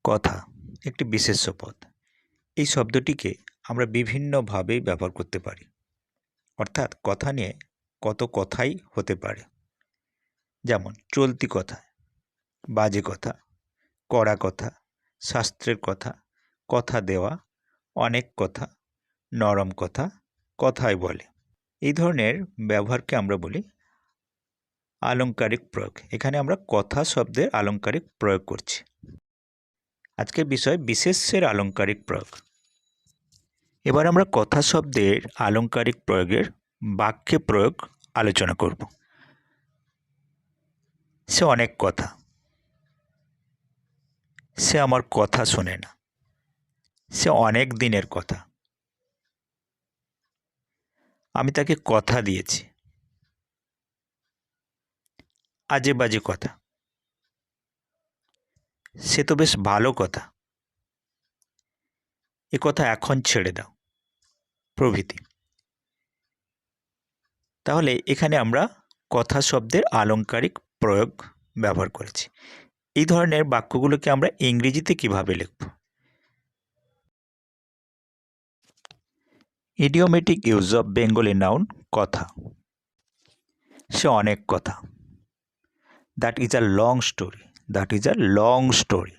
কথা একটি বিশেষ্য পদ। এই শব্দটিকে আমরা বিভিন্নভাবেই ব্যবহার করতে পারি। অর্থাৎ কথা নিয়ে কত কথাই হতে পারে। যেমন চলতি কথা, বাজে কথা, কড়া কথা, শাস্ত্রের কথা, কথা দেওয়া, অনেক কথা, নরম কথা, কথাই বলে। এই ধরনের ব্যবহারকে আমরা বলি আলংকারিক প্রয়োগ। এখানে আমরা কথা শব্দের আলংকারিক প্রয়োগ করছি। আজকের বিষয় বিশেষ্যের আলংকারিক প্রয়োগ। এবার আমরা কথা শব্দের আলংকারিক প্রয়োগের বাক্যে প্রয়োগ আলোচনা করব। সে অনেক কথা। সে আমার কথা শোনে না। সে অনেক দিনের কথা। আমি তাকে কথা দিয়েছি। আজে বাজে কথা। সে তো বেশ ভালো কথা। এ কথা এখন ছেড়ে দাও, প্রভৃতি। তাহলে এখানে আমরা কথা শব্দের আলংকারিক প্রয়োগ ব্যবহার করেছি। এই ধরনের বাক্যগুলোকে আমরা ইংরেজিতে কিভাবে লিখব? Idiomatic use of Bengali noun কথা। সে অনেক কথা। That is a long story. That is a long story.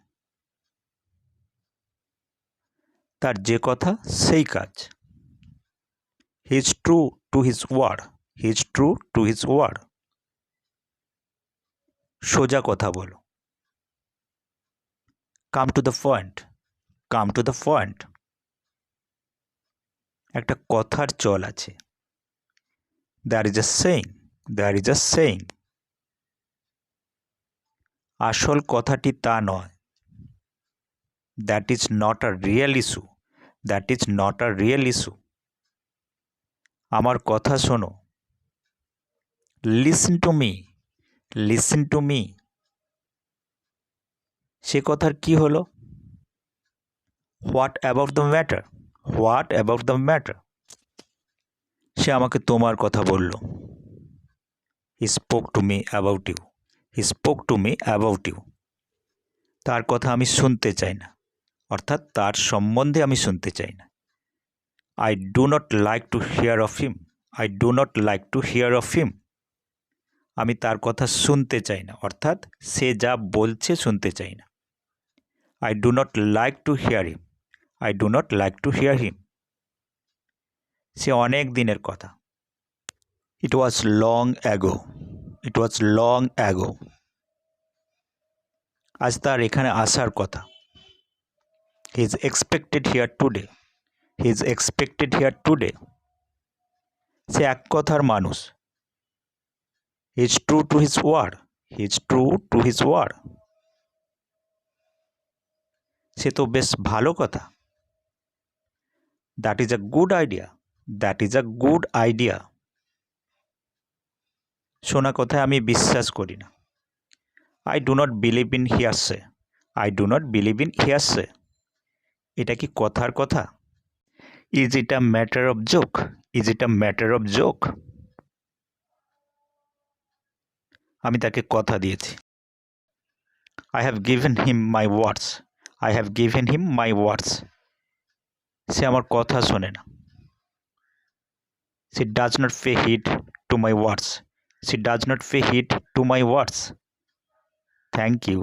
তার যে কথা সেই কাজ। He is true to his word. He is true to his word. সোজা কথা বলো। Come to the point. Come to the point. একটা কথার চল আছে। There is a saying. There is a saying. আসল কথাটি তা নয়। That is not a real issue. That is not a real issue. আমার কথা শোনো। Listen to me. Listen to me. সে কথার কি হলো? What about the matter? What about the matter? সে আমাকে তোমার কথা বলল। He spoke to me about you. He spoke to me about you. তার কথা আমি শুনতে চাই না, অর্থাৎ তার সম্বন্ধে আমি শুনতে চাই না। I do not like to here of him. I do not like to here of him. আমি তার কথা শুনতে চাই না, অর্থাৎ সে যা বলছে শুনতে চাই না। I do not like to hear him. I do not like to hear him. সে অনেক দিনের কথা। It was long ago. It was long ago. আজ তার এখানে আসার কথা। He is expected here today. He is expected here today. সে এক কথার মানুষ। He is true to his word. He is true to his word. সে তো বেশ ভালো কথা। That is a good idea. That is a good idea. শোনা কথায় আমি বিশ্বাস করি না। I do not believe in hearsay. I do not believe in hearsay. এটা কি কথার কথা? Is it a matter of joke? Is it a matter of joke? আমি তাকে কথা দিয়েছি। I have given him my words. I have given him my words. সে আমার কথা শোনে না। She does not pay heed to my words. C does not pay heed to my words. Thank you.